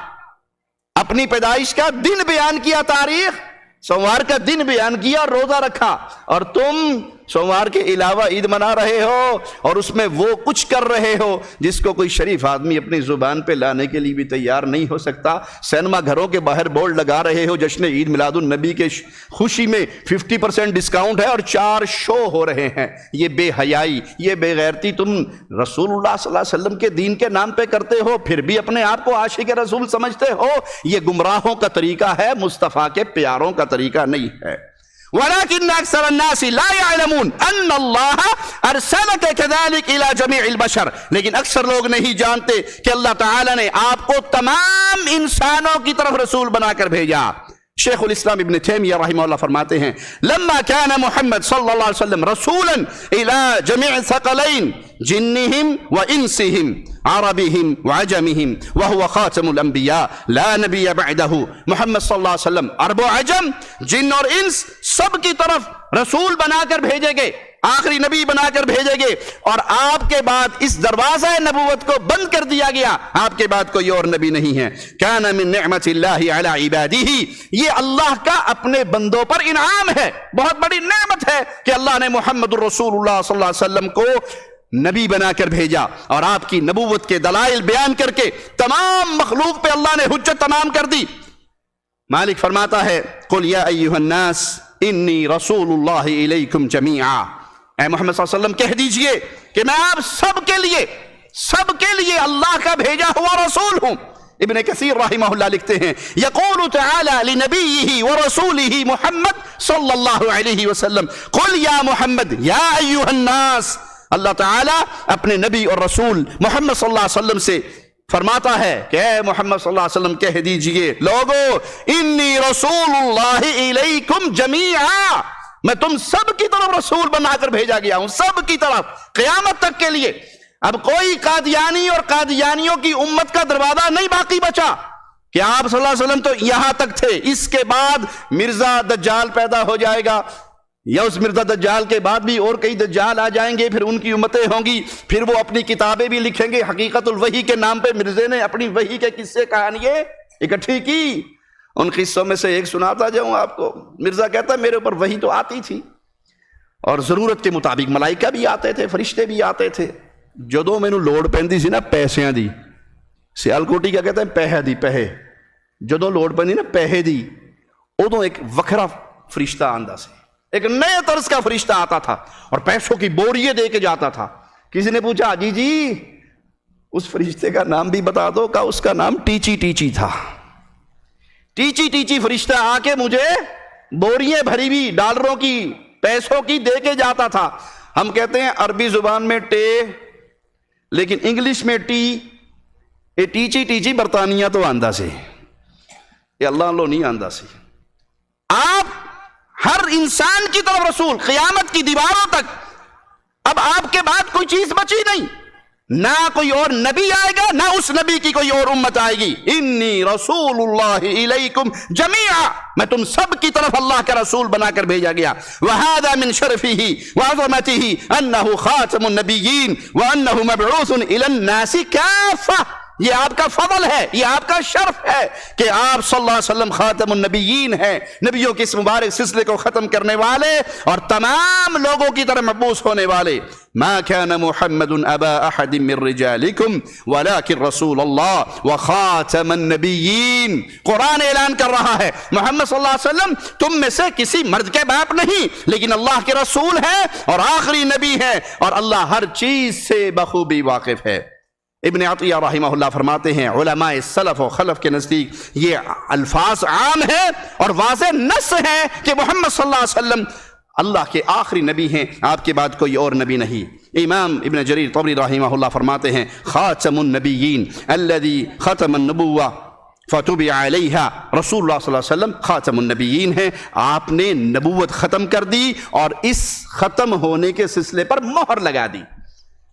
اپنی پیدائش کا دن بیان کیا، تاریخ سوموار کا دن بیان کیا، روزہ رکھا. اور تم سوموار کے علاوہ عید منا رہے ہو اور اس میں وہ کچھ کر رہے ہو جس کو کوئی شریف آدمی اپنی زبان پہ لانے کے لیے بھی تیار نہیں ہو سکتا. سینما گھروں کے باہر بورڈ لگا رہے ہو جشن عید میلاد النبی کے خوشی میں 50% ڈسکاؤنٹ ہے اور 4 شو ہو رہے ہیں. یہ بے حیائی، یہ بے غیرتی تم رسول اللہ صلی اللہ علیہ وسلم کے دین کے نام پہ کرتے ہو، پھر بھی اپنے آپ کو عاشق رسول سمجھتے ہو. یہ گمراہوں کا طریقہ ہے، مصطفیٰ کے پیاروں کا طریقہ نہیں ہے. وَلَكِنَّ أَكْثَرَ النَّاسِ لَا يَعْلَمُونَ أَنَّ اللَّهَ أَرْسَلَكَ كَذَلِكَ إِلَى جَمِيعِ الْبَشَرِ. لیکن اکثر لوگ نہیں جانتے کہ اللہ تعالیٰ نے آپ کو تمام انسانوں کی طرف رسول بنا کر بھیجا. شیخ الاسلام ابن تیمیہ رحمہ اللہ فرماتے ہیں لما كان محمد صلی اللہ علیہ وسلم رسولا الى جميع الثقلين جنهم وانسهم عربهم وعجمهم وهو خاتم الانبیاء لا نبی بعده. محمد صلی اللہ علیہ وسلم عرب و عجم، جن اور انس سب کی طرف رسول بنا کر بھیجے گئے، آخری نبی بنا کر بھیجے گئے، اور آپ کے بعد اس دروازہ نبوت کو بند کر دیا گیا. آپ کے بعد کوئی اور نبی نہیں ہے. کان من نعمت اللہ علی عبادہ، یہ اللہ کا اپنے بندوں پر انعام ہے، بہت بڑی نعمت ہے کہ اللہ نے محمد الرسول اللہ صلی اللہ علیہ وسلم کو نبی بنا کر بھیجا اور آپ کی نبوت کے دلائل بیان کر کے تمام مخلوق پہ اللہ نے حجت تمام کر دی. مالک فرماتا ہے قل یا ایھا الناس انی رسول اللہ الیکم جمیعا، اے محمد صلی اللہ علیہ وسلم کہہ دیجئے کہ میں آپ سب کے لیے اللہ کا بھیجا ہوا رسول ہوں. ابن کثیر رحمہ اللہ لکھتے ہیں یقول تعالی لنبیہ ورسولہ محمد صلی اللہ علیہ وسلم قل یا محمد یا ایھا الناس. اللہ تعالیٰ اپنے نبی اور رسول محمد صلی اللہ علیہ وسلم سے فرماتا ہے کہ اے محمد صلی اللہ علیہ وسلم کہہ دیجئے لوگو انی رسول اللہ الیکم جمیعا، میں تم سب کی طرف رسول بنا کر بھیجا گیا ہوں، سب کی طرف قیامت تک کے لیے. اب کوئی قادیانی اور قادیانیوں کی امت کا دروازہ نہیں باقی بچا کہ آپ صلی اللہ علیہ وسلم تو یہاں تک تھے، اس کے بعد مرزا دجال پیدا ہو جائے گا، یا اس مرزا دجال کے بعد بھی اور کئی دجال آ جائیں گے، پھر ان کی امتیں ہوں گی، پھر وہ اپنی کتابیں بھی لکھیں گے. حقیقت الوحی کے نام پہ مرزے نے اپنی وحی کے قصے کہانیاں اکٹھی کی. ان قصوں میں سے ایک سناتا جاؤں آپ کو. مرزا کہتا ہے میرے اوپر وحی تو آتی تھی اور ضرورت کے مطابق ملائکہ بھی آتے تھے، فرشتے بھی آتے تھے. جدوں مینوں لوڑ پیندی سی نا پیسیاں دی، سیالکوٹی کیا کہتے ہیں پیہے دی، پیہے جدوں لوڑ پیندی نا پیہے دی، ادوں ایک وکھرا فرشتہ آندا سی، ایک نئے طرز کا فرشتہ آتا تھا اور پیسوں کی بوریے دے کے جاتا تھا. کسی نے پوچھا حاجی جی اس فرشتے کا نام بھی بتا دو. کہا اس کا نام ٹیچی ٹیچی تھا. ٹیچی ٹیچی فرشتہ آ کے مجھے بوریے بھری ہوئی ڈالروں کی، پیسوں کی دے کے جاتا تھا. ہم کہتے ہیں عربی زبان میں ٹے، لیکن انگلش میں ٹی. یہ ٹیچی ٹیچی برطانیہ تو آندہ سے، یہ اللہ اللہ نہیں آندہ سے. آپ ہر انسان کی طرف رسول قیامت کی دیواروں تک. اب آپ کے بعد کوئی چیز بچی نہیں، نہ کوئی اور نبی آئے گا، نہ اس نبی کی کوئی اور امت آئے گی. انی رسول اللہ الیکم جمیعا، میں تم سب کی طرف اللہ کا رسول بنا کر بھیجا گیا. وہذا من شرفہ وعظمتہ انہ خاتم النبیین وانہ مبعوث الی الناس کافہ. یہ آپ کا فضل ہے، یہ آپ کا شرف ہے کہ آپ صلی اللہ علیہ وسلم خاتم النبیین ہیں، نبیوں کے اس مبارک سلسلے کو ختم کرنے والے اور تمام لوگوں کی طرح مبعوث ہونے والے. ما كان محمد ابا احد من رجالکم ولكن رسول اللہ وخاتم النبیین. قرآن اعلان کر رہا ہے محمد صلی اللہ علیہ وسلم تم میں سے کسی مرد کے باپ نہیں، لیکن اللہ کے رسول ہیں اور آخری نبی ہیں، اور اللہ ہر چیز سے بخوبی واقف ہے. ابن عطیہ رحمہ اللہ فرماتے ہیں علماء سلف و خلف کے نزدیک یہ الفاظ عام ہیں اور واضح نص ہے کہ محمد صلی اللہ علیہ وسلم اللہ کے آخری نبی ہیں، آپ کے بعد کوئی اور نبی نہیں. امام ابن جریر طبری رحمہ اللہ فرماتے ہیں خاتم النبیین الذی ختم النبوہ فتوبی علیہا، رسول اللہ صلی اللہ علیہ وسلم خاتم النبیین ہیں، آپ نے نبوت ختم کر دی اور اس ختم ہونے کے سلسلے پر مہر لگا دی۔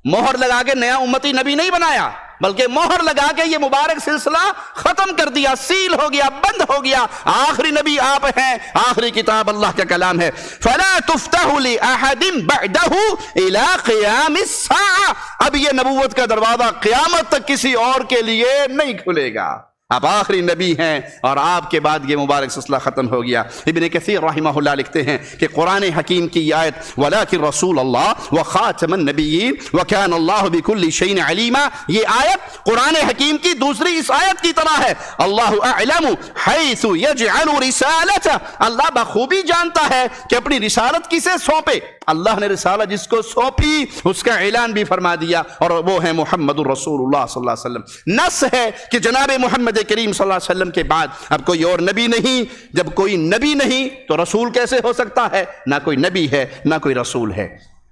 مہر لگا کے نیا امتی نبی نہیں بنایا، بلکہ مہر لگا کے یہ مبارک سلسلہ ختم کر دیا، سیل ہو گیا، بند ہو گیا، آخری نبی آپ ہیں، آخری کتاب اللہ کا کلام ہے۔ فَلَا تُفْتَحُ لِأَحَدٍ بَعْدَهُ إِلَىٰ قِيَامِ السَّاعَةِ، اب یہ نبوت کا دروازہ قیامت تک کسی اور کے لیے نہیں کھلے گا، آپ آخری نبی ہیں اور آپ کے بعد یہ مبارک سلسلہ ختم ہو گیا۔ ابن کثیر رحمہ اللہ لکھتے ہیں کہ قرآن حکیم کی یہ آیت وَلَٰكِن رَسُولَ اللَّهِ وَخَاتَمَ النَّبِيِّينَ وَكَانَ اللَّهُ بِكُلِّ شَيْءٍ عَلِيمًا، یہ آیت قرآن حکیم کی دوسری اس آیت کی طرح ہے۔ اللہ اعلم حیث یجعل رسالتہ، اللہ بخوبی جانتا ہے کہ اپنی رسالت کسے سونپے، اللہ نے رسالت جس کو سونپی اس کا اعلان بھی فرما دیا، اور وہ ہے محمد الرسول اللہ صلی اللہ علیہ وسلم۔ نص ہے کہ جناب محمد کریم صلی اللہ علیہ وسلم کے بعد اب کوئی اور نبی نہیں، جب کوئی نبی نہیں تو رسول کیسے ہو سکتا ہے؟ نہ کوئی نبی ہے نہ کوئی رسول ہے۔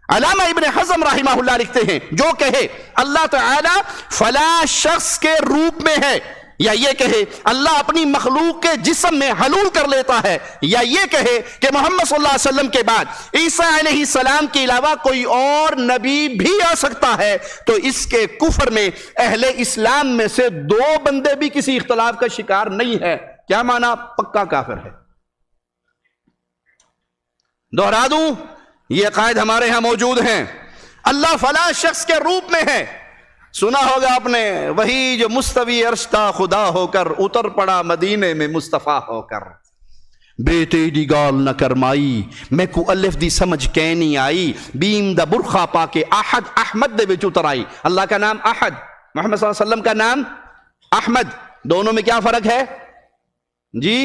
علامہ ابن حزم رحمہ اللہ لکھتے ہیں جو کہے اللہ تعالی فلاں شخص کے روپ میں ہے، یا یہ کہے اللہ اپنی مخلوق کے جسم میں حلول کر لیتا ہے، یا یہ کہے کہ محمد صلی اللہ علیہ وسلم کے بعد عیسیٰ علیہ السلام کے علاوہ کوئی اور نبی بھی آ سکتا ہے، تو اس کے کفر میں اہل اسلام میں سے 2 بندے بھی کسی اختلاف کا شکار نہیں ہے۔ کیا معنی؟ پکا کافر ہے۔ دوہرا دوں، یہ عقائد ہمارے ہاں موجود ہیں۔ اللہ فلاں شخص کے روپ میں ہے، سنا ہوگا آپ نے، وہی جو مستوی عرش تھا خدا ہو کر، اتر پڑا مدینے میں مصطفیٰ ہو کر، بیٹے دی گال نہ کرمائی، میں کو الف دی سمجھ کہنی آئی، بیم دا برخا پا کے احد احمد دے وچ اتر آئی۔ اللہ کا نام احد، محمد صلی اللہ علیہ وسلم کا نام احمد، دونوں میں کیا فرق ہے جی؟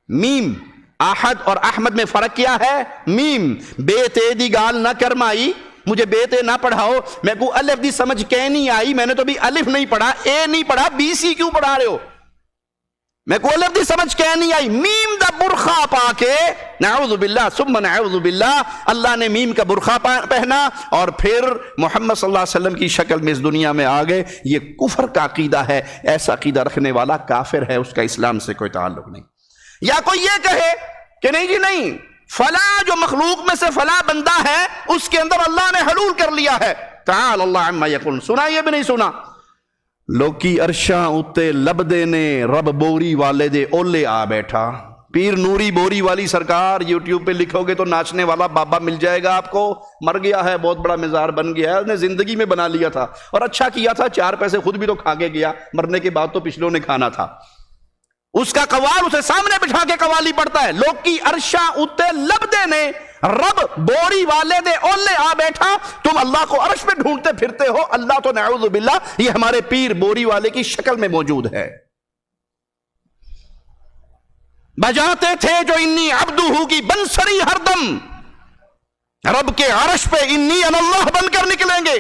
میم۔ احد اور احمد میں فرق کیا ہے؟ میم۔ بیٹے دی گال نہ کرمائی، مجھے بیتے نہ پڑھاؤ، میں کو الف دی سمجھ کہہ نہیں آئی، میں نے تو بھی الف نہیں پڑھا، اے نہیں پڑھا، بی سی کیوں پڑھا رہے ہو؟ میں کو الف دی سمجھ کہہ نہیں آئی، میم دا برخا پا کے، نعوذ باللہ ثم نعوذ باللہ، اللہ نے میم کا برخا پہنا اور پھر محمد صلی اللہ علیہ وسلم کی شکل میں اس دنیا میں آ گئے۔ یہ کفر کا عقیدہ ہے، ایسا عقیدہ رکھنے والا کافر ہے، اس کا اسلام سے کوئی تعلق نہیں۔ یا کوئی یہ کہے کہ نہیں جی نہیں، فلاں جو مخلوق میں سے فلاں بندہ ہے اس کے اندر اللہ نے حلول کر لیا ہے، تعالی اللہ عما یقولون، سنا یہ بھی نہیں سنا؟ لوکی عرشاں اتے لبدے نے رب بوری والے دے اولے آ بیٹھا۔ پیر نوری بوری والی سرکار، یوٹیوب پہ لکھو گے تو ناچنے والا بابا مل جائے گا آپ کو، مر گیا ہے، بہت بڑا مزار بن گیا ہے، اس نے زندگی میں بنا لیا تھا اور اچھا کیا تھا، 4 پیسے خود بھی تو کھا کے گیا، مرنے کے بعد تو پچھلوں نے کھانا تھا۔ اس کا قوال اسے سامنے بٹھا کے قوالی پڑتا ہے، لوگ کی عرشاں اتے لبدے نے رب بوری والے دے اولے آ بیٹھا، تم اللہ کو عرش پہ ڈھونڈتے پھرتے ہو، اللہ تو نعوذ باللہ یہ ہمارے پیر بوری والے کی شکل میں موجود ہے۔ بجاتے تھے جو انی عبدہ کی بنسری ہر دم، رب کے عرش پہ انی انا اللہ بن کر نکلیں گے۔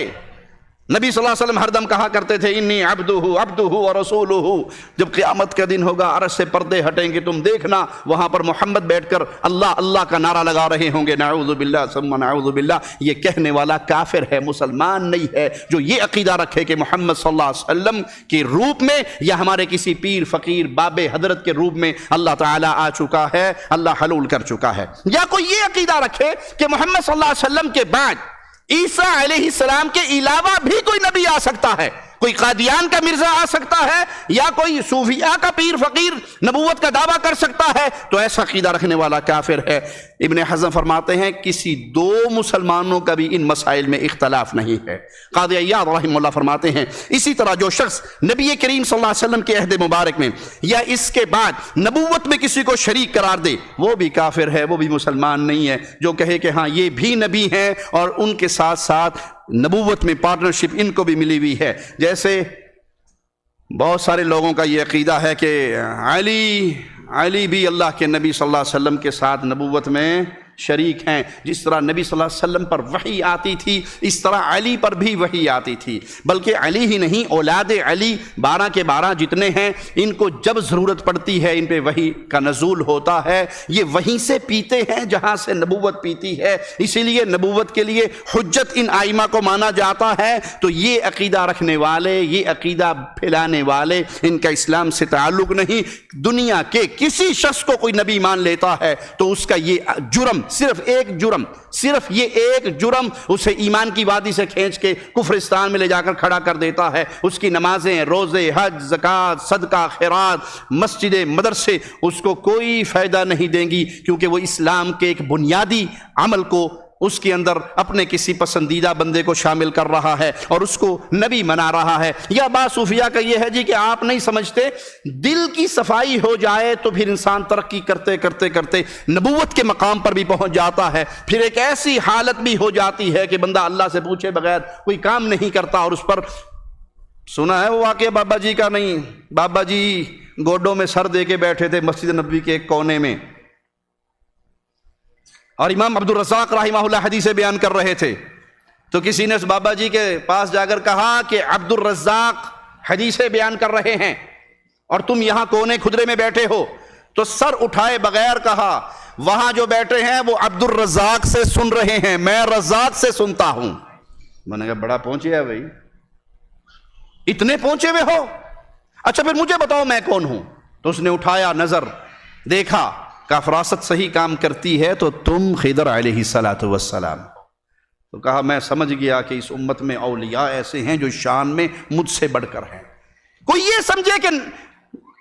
نبی صلی اللہ علیہ وسلم ہر دم کہا کرتے تھے انی عبدہ عبدہ ورسولہ، جب قیامت کا دن ہوگا عرش سے پردے ہٹیں گے، تم دیکھنا وہاں پر محمد بیٹھ کر اللہ اللہ کا نعرہ لگا رہے ہوں گے، نعوذ باللہ ثم نعوذ باللہ۔ یہ کہنے والا کافر ہے، مسلمان نہیں ہے، جو یہ عقیدہ رکھے کہ محمد صلی اللہ علیہ وسلم کے روپ میں یا ہمارے کسی پیر فقیر باب حضرت کے روپ میں اللہ تعالیٰ آ چکا ہے، اللہ حلول کر چکا ہے۔ یا کوئی یہ عقیدہ رکھے کہ محمد صلی اللہ علیہ وسلم کے بعد عیسیٰ علیہ السلام کے علاوہ بھی کوئی نبی آ سکتا ہے، کوئی قادیان کا مرزا آ سکتا ہے، یا کوئی صوفیاء کا پیر فقیر نبوت کا دعویٰ کر سکتا ہے، تو ایسا عقیدہ رکھنے والا کافر ہے۔ ابن حزم فرماتے ہیں کسی 2 مسلمانوں کا بھی ان مسائل میں اختلاف نہیں ہے۔ قاضی عیاض رحمہ اللہ فرماتے ہیں اسی طرح جو شخص نبی کریم صلی اللہ علیہ وسلم کے عہد مبارک میں یا اس کے بعد نبوت میں کسی کو شریک قرار دے، وہ بھی کافر ہے، وہ بھی مسلمان نہیں ہے۔ جو کہے کہ ہاں یہ بھی نبی ہیں اور ان کے ساتھ ساتھ نبوت میں پارٹنرشپ ان کو بھی ملی ہوئی ہے، جیسے بہت سارے لوگوں کا یہ عقیدہ ہے کہ علی بھی اللہ کے نبی صلی اللہ علیہ وسلم کے ساتھ نبوت میں شریک ہیں۔ جس طرح نبی صلی اللہ علیہ وسلم پر وحی آتی تھی اس طرح علی پر بھی وحی آتی تھی، بلکہ علی ہی نہیں، اولاد علی 12 کے 12 جتنے ہیں ان کو جب ضرورت پڑتی ہے ان پہ وحی کا نزول ہوتا ہے۔ یہ وہیں سے پیتے ہیں جہاں سے نبوت پیتی ہے، اسی لیے نبوت کے لیے حجت ان آئمہ کو مانا جاتا ہے۔ تو یہ عقیدہ رکھنے والے، یہ عقیدہ پھیلانے والے، ان کا اسلام سے تعلق نہیں۔ دنیا کے کسی شخص کو کوئی نبی مان لیتا ہے تو اس کا یہ جرم، صرف یہ ایک جرم اسے ایمان کی وادی سے کھینچ کے کفرستان میں لے جا کر کھڑا کر دیتا ہے۔ اس کی نمازیں، روزے، حج، زکوٰۃ، صدقہ، خیرات، مسجد، مدرسے اس کو کوئی فائدہ نہیں دیں گی، کیونکہ وہ اسلام کے ایک بنیادی عمل کو اس کے اندر اپنے کسی پسندیدہ بندے کو شامل کر رہا ہے اور اس کو نبی منا رہا ہے۔ یا بات صوفیہ کا یہ ہے جی کہ آپ نہیں سمجھتے، دل کی صفائی ہو جائے تو پھر انسان ترقی کرتے کرتے کرتے نبوت کے مقام پر بھی پہنچ جاتا ہے۔ پھر ایک ایسی حالت بھی ہو جاتی ہے کہ بندہ اللہ سے پوچھے بغیر کوئی کام نہیں کرتا، اور اس پر سنا ہے وہ واقعہ بابا جی کا نہیں، بابا جی گوڈوں میں سر دے کے بیٹھے تھے مسجد نبوی کے ایک کونے میں، اور امام عبد الرزاق رحمہ اللہ حدیث بیان کر رہے تھے، تو کسی نے اس بابا جی کے پاس جا کر کہا کہ عبد الرزاق حدیثیں بیان کر رہے ہیں اور تم یہاں کونے کھدرے میں بیٹھے ہو، تو سر اٹھائے بغیر کہا وہاں جو بیٹھے ہیں وہ عبد الرزاق سے سن رہے ہیں، میں رزاق سے سنتا ہوں۔ میں نے کہا بڑا پہنچے ہے بھائی، اتنے پہنچے ہوئے ہو، اچھا پھر مجھے بتاؤ میں کون ہوں؟ تو اس نے اٹھایا نظر دیکھا کہ فراست صحیح کام کرتی ہے تو تم خضر علیہ السلام، تو کہا میں سمجھ گیا کہ اس امت میں اولیاء ایسے ہیں جو شان میں مجھ سے بڑھ کر ہیں۔ کوئی یہ سمجھے کہ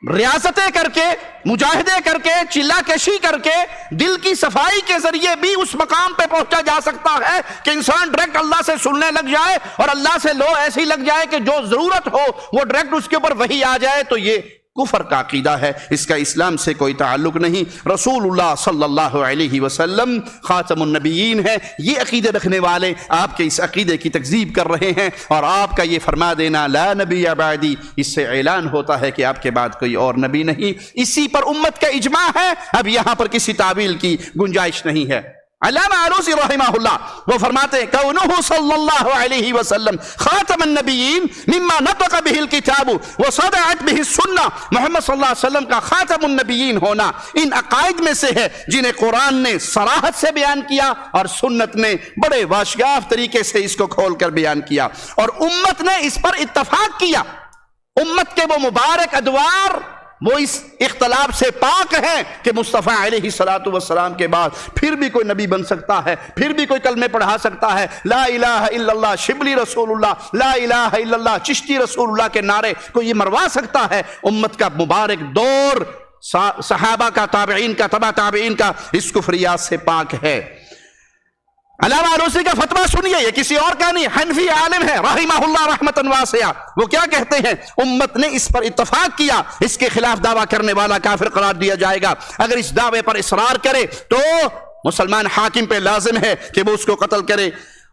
ریاستیں کر کے، مجاہدے کر کے، چلا کشی کر کے، دل کی صفائی کے ذریعے بھی اس مقام پہ پہنچا جا سکتا ہے کہ انسان ڈائریکٹ اللہ سے سننے لگ جائے اور اللہ سے لو ایسی لگ جائے کہ جو ضرورت ہو وہ ڈائریکٹ اس کے اوپر وحی آ جائے، تو یہ کفر کا عقیدہ ہے، اس کا اسلام سے کوئی تعلق نہیں۔ رسول اللہ صلی اللہ علیہ وسلم خاتم النبیین ہے، یہ عقیدے رکھنے والے آپ کے اس عقیدے کی تکذیب کر رہے ہیں، اور آپ کا یہ فرما دینا لا نبی بعدی، اس سے اعلان ہوتا ہے کہ آپ کے بعد کوئی اور نبی نہیں۔ اسی پر امت کا اجماع ہے، اب یہاں پر کسی تعویل کی گنجائش نہیں ہے۔ علامہ علوسی رحمہ اللہ وہ فرماتے ہیں کونہ صلی اللہ علیہ وسلم خاتم النبیین مما نطق به الکتاب وصدعت به السنہ، محمد صلی اللہ علیہ وسلم کا خاتم النبیین ہونا ان عقائد میں سے ہے جنہیں قرآن نے صراحت سے بیان کیا اور سنت نے بڑے واشگاف طریقے سے اس کو کھول کر بیان کیا، اور امت نے اس پر اتفاق کیا۔ امت کے وہ مبارک ادوار وہ اس اختلاف سے پاک ہیں کہ مصطفیٰ علیہ السلام کے بعد پھر بھی کوئی نبی بن سکتا ہے، پھر بھی کوئی کلمے پڑھا سکتا ہے، لا الہ الا اللہ شبلی رسول اللہ، لا الہ الا اللہ چشتی رسول اللہ کے نعرے کوئی یہ مروا سکتا ہے۔ امت کا مبارک دور صحابہ کا، تابعین کا، تبع تابعین کا اس کفریات سے پاک ہے۔ علامہ علوسی کا فتویٰ سنیے، یہ کسی اور کا نہیں، حنفی عالم ہے رحمہ اللہ رحمۃ واسعہ، وہ کیا کہتے ہیں؟ امت نے اس پر اتفاق کیا، اس کے خلاف دعویٰ کرنے والا کافر قرار دیا جائے گا۔ اگر اس دعوے پر اصرار کرے تو مسلمان حاکم پہ لازم ہے کہ وہ اس کو قتل کرے۔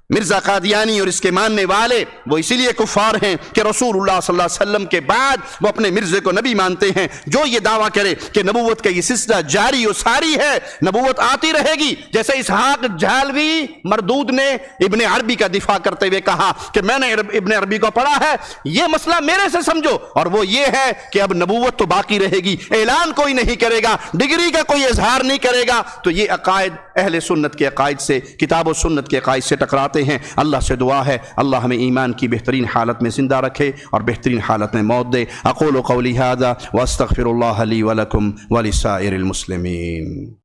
مرزا قادیانی اور اس کے ماننے والے وہ اسی لیے کفار ہیں کہ رسول اللہ صلی اللہ علیہ وسلم کے بعد وہ اپنے مرزے کو نبی مانتے ہیں۔ جو یہ دعویٰ کرے کہ نبوت کا یہ سلسلہ جاری و ساری ہے، نبوت آتی رہے گی، جیسے اسحاق جھالوی مردود نے ابن عربی کا دفاع کرتے ہوئے کہا کہ میں نے ابن عربی کو پڑھا ہے، یہ مسئلہ میرے سے سمجھو، اور وہ یہ ہے کہ اب نبوت تو باقی رہے گی، اعلان کوئی نہیں کرے گا، ڈگری کا کوئی اظہار نہیں کرے گا۔ تو یہ عقائد اہل سنت کے عقائد سے، کتاب و سنت کے عقائد سے ٹکراتے ہیں۔ اللہ سے دعا ہے اللہ ہمیں ایمان کی بہترین حالت میں زندہ رکھے اور بہترین حالت میں موت دے۔ اقول قولی ھذا واستغفر اللہ لی ولکم ولسائر المسلمین۔